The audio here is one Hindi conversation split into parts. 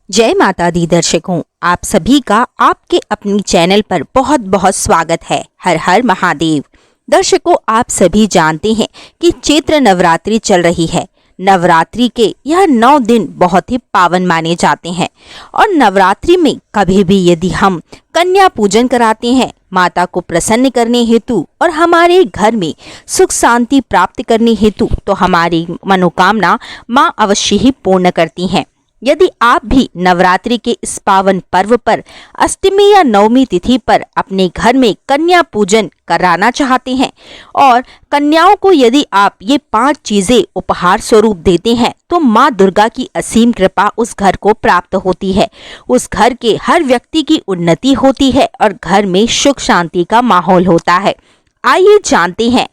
जय माता दी दर्शकों, आप सभी का आपके अपनी चैनल पर बहुत बहुत स्वागत है। हर हर महादेव। दर्शकों, आप सभी जानते हैं कि चैत्र नवरात्रि चल रही है। नवरात्रि के यह 9 दिन बहुत ही पावन माने जाते हैं और नवरात्रि में कभी भी यदि हम कन्या पूजन कराते हैं माता को प्रसन्न करने हेतु और हमारे घर में सुख शांति प्राप्त करने हेतु, तो हमारी मनोकामना माँ अवश्य ही पूर्ण करती हैं। यदि आप भी नवरात्रि के इस पावन पर्व पर अष्टमी या नवमी तिथि पर अपने घर में कन्या पूजन कराना चाहते हैं और कन्याओं को यदि आप ये 5 चीजें उपहार स्वरूप देते हैं तो माँ दुर्गा की असीम कृपा उस घर को प्राप्त होती है। उस घर के हर व्यक्ति की उन्नति होती है और घर में सुख शांति का माहौल होता है। आइए जानते हैं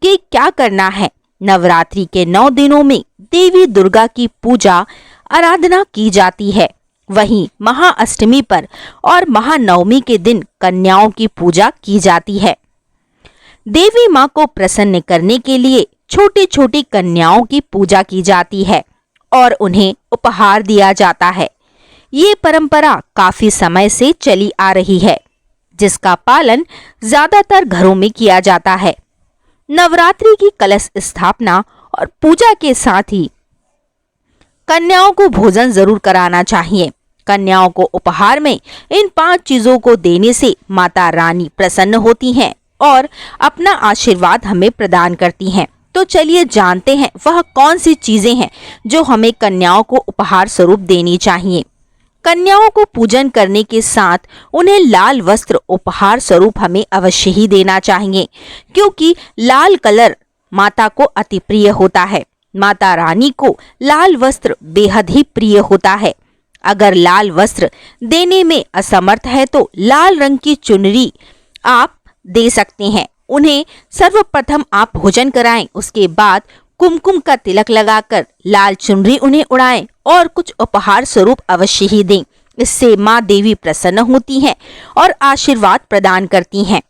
कि क्या करना है। नवरात्रि के 9 दिनों में देवी दुर्गा की पूजा आराधना की जाती है। वहीं महाअष्टमी पर और महानवमी के दिन कन्याओं की पूजा की जाती है। देवी माँ को प्रसन्न करने के लिए छोटी छोटी कन्याओं की पूजा की जाती है और उन्हें उपहार दिया जाता है। ये परंपरा काफी समय से चली आ रही है, जिसका पालन ज्यादातर घरों में किया जाता है। नवरात्रि की कलश स्थापना और पूजा के साथ ही कन्याओं को भोजन जरूर कराना चाहिए। कन्याओं को उपहार में इन 5 चीजों को देने से माता रानी प्रसन्न होती हैं और अपना आशीर्वाद हमें प्रदान करती हैं। तो चलिए जानते हैं वह कौन सी चीजें हैं जो हमें कन्याओं को उपहार स्वरूप देनी चाहिए। कन्याओं को पूजन करने के साथ उन्हें लाल वस्त्र उपहार स्वरूप हमें अवश्य ही देना चाहिए, क्योंकि लाल कलर माता को अति प्रिय होता है। माता रानी को लाल वस्त्र बेहद ही प्रिय होता है। अगर लाल वस्त्र देने में असमर्थ है तो लाल रंग की चुनरी आप दे सकते हैं। उन्हें सर्वप्रथम आप भोजन कराएं, उसके बाद कुमकुम का तिलक लगाकर लाल चुनरी उन्हें उड़ाएं और कुछ उपहार स्वरूप अवश्य ही दें। इससे माँ देवी प्रसन्न होती हैं और आशीर्वाद प्रदान करती हैं।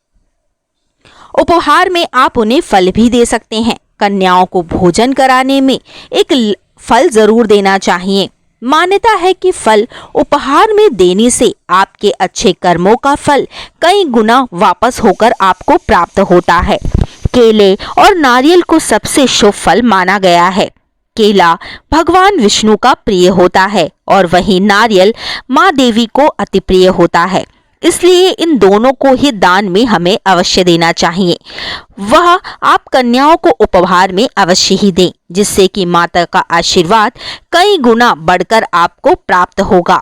उपहार में आप उन्हें फल भी दे सकते हैं। कन्याओं को भोजन कराने में एक फल जरूर देना चाहिए। मान्यता है कि फल उपहार में देने से आपके अच्छे कर्मों का फल कई गुना वापस होकर आपको प्राप्त होता है। केले और नारियल को सबसे शुभ फल माना गया है। केला भगवान विष्णु का प्रिय होता है और वहीं नारियल माँ देवी को अति प्रिय होता है, इसलिए इन दोनों को ही दान में हमें अवश्य देना चाहिए। वह आप कन्याओं को उपहार में अवश्य ही दें, जिससे कि माता का आशीर्वाद कई गुना बढ़कर आपको प्राप्त होगा।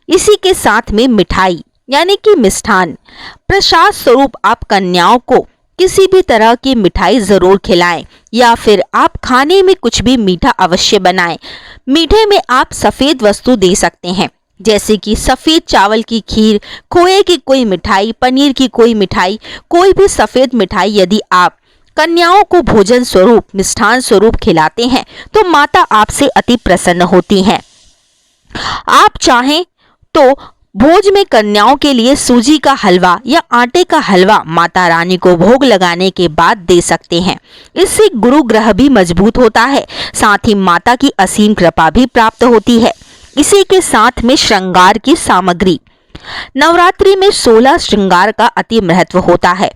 इसी के साथ में मिठाई यानी कि मिष्ठान प्रसाद स्वरूप आप कन्याओं को किसी भी तरह की मिठाई जरूर खिलाएं या फिर आप खाने में कुछ भी मीठा अवश्य बनाएं। मीठे में आप सफेद वस्तु दे सकते हैं, जैसे कि सफेद चावल की खीर, खोए की कोई मिठाई, पनीर की कोई मिठाई, कोई भी सफेद मिठाई यदि आप कन्याओं को भोजन स्वरूप मिष्ठान स्वरूप खिलाते हैं तो माता आपसे अति प्रसन्न होती हैं। आप चाहें तो भोज में कन्याओं के लिए सूजी का हलवा या आटे का हलवा माता रानी को भोग लगाने के बाद दे सकते हैं। इससे गुरु ग्रह भी मजबूत होता है, साथ ही माता की असीम कृपा भी प्राप्त होती है। इसी के साथ में श्रृंगार की सामग्री। नवरात्रि में 16 श्रृंगार का अति महत्व होता है।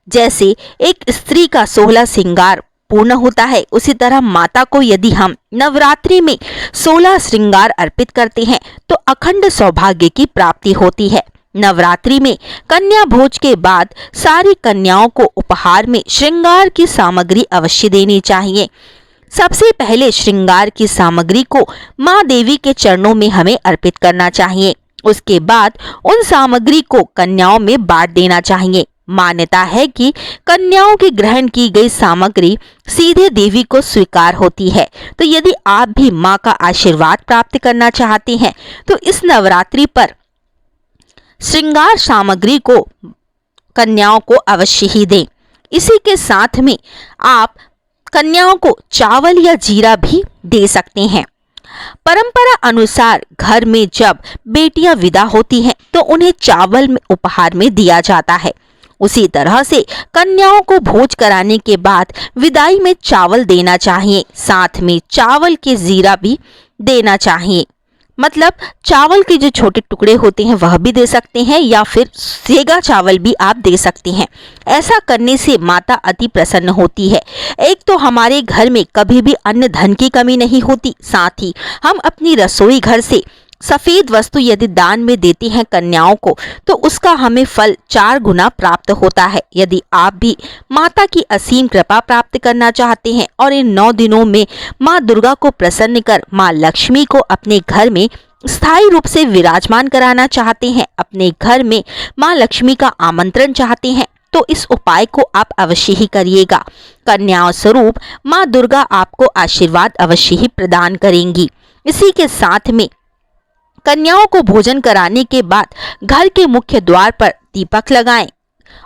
जैसे एक स्त्री का 16 श्रृंगार पूर्ण होता है, उसी तरह माता को यदि हम नवरात्रि में 16 श्रृंगार अर्पित करते हैं तो अखंड सौभाग्य की प्राप्ति होती है। नवरात्रि में कन्या भोज के बाद सारी कन्याओं को उपहार में श्रृंगार की सामग्री अवश्य देनी चाहिए। सबसे पहले श्रृंगार की सामग्री को माँ देवी के चरणों में हमें अर्पित करना चाहिए। उसके बाद उन सामग्री को कन्याओं में बांट देना चाहिए। मान्यता है कि कन्याओं की ग्रहण की गई सामग्री सीधे देवी को स्वीकार होती है। तो यदि आप भी माँ का आशीर्वाद प्राप्त करना चाहते हैं तो इस नवरात्रि पर श्रृंगार सामग्री को कन्याओं को अवश्य ही दें। इसी के साथ में आप कन्याओं को चावल या जीरा भी दे सकते हैं। परंपरा अनुसार घर में जब बेटियां विदा होती हैं तो उन्हें चावल में उपहार में दिया जाता है। उसी तरह से कन्याओं को भोज कराने के बाद विदाई में चावल देना चाहिए, साथ में चावल के जीरा भी देना चाहिए। मतलब चावल के जो छोटे टुकड़े होते हैं वह भी दे सकते हैं, या फिर सेगा चावल भी आप दे सकते हैं। ऐसा करने से माता अति प्रसन्न होती है। एक तो हमारे घर में कभी भी अन्न धन की कमी नहीं होती, साथ ही हम अपनी रसोई घर से सफेद वस्तु यदि दान में देते हैं कन्याओं को, तो उसका हमें फल 4 गुना प्राप्त होता है। यदि आप भी माता की असीम कृपा प्राप्त करना चाहते हैं और इन 9 दिनों में माँ दुर्गा को प्रसन्न कर माँ लक्ष्मी को अपने घर में स्थायी रूप से विराजमान कराना चाहते हैं, अपने घर में माँ लक्ष्मी का आमंत्रण चाहते हैं, तो इस उपाय को आप अवश्य ही करिएगा। कन्याओं स्वरूप माँ दुर्गा आपको आशीर्वाद अवश्य ही प्रदान करेंगी। इसी के साथ में कन्याओं को भोजन कराने के बाद घर के मुख्य द्वार पर दीपक लगाएं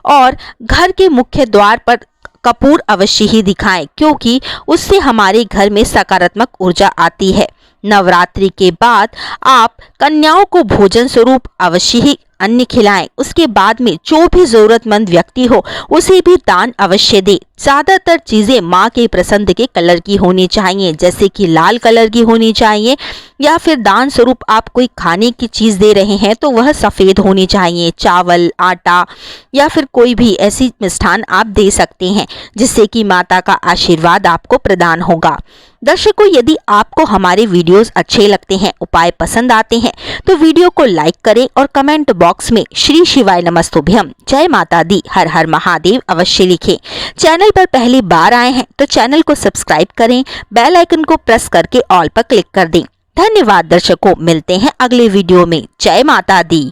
और घर के मुख्य द्वार पर कपूर अवश्य ही दिखाएं, क्योंकि उससे हमारे घर में सकारात्मक ऊर्जा आती है। नवरात्रि के बाद आप कन्याओं को भोजन स्वरूप अवश्य ही अन्न खिलाएं। उसके बाद में जो भी जरूरतमंद व्यक्ति हो उसे भी दान अवश्य दे। ज्यादातर चीजें माँ के पसंद के कलर की होनी चाहिए, जैसे कि लाल कलर की होनी चाहिए, या फिर दान स्वरूप आप कोई खाने की चीज दे रहे हैं तो वह सफेद होनी चाहिए। चावल, आटा या फिर कोई भी ऐसी मिष्ठान आप दे सकते हैं, जिससे कि माता का आशीर्वाद आपको प्रदान होगा। दर्शकों, यदि आपको हमारे वीडियोस अच्छे लगते हैं, उपाय पसंद आते हैं, तो वीडियो को लाइक करें और कमेंट बॉक्स में श्री शिवाय नमस्तुभ्यम, जय माता दी, हर हर महादेव अवश्य लिखें। चैनल पर पहली बार आए हैं तो चैनल को सब्सक्राइब करें, बेल आइकन को प्रेस करके ऑल पर क्लिक कर दें। धन्यवाद दर्शकों, मिलते हैं अगले वीडियो में। जय माता दी।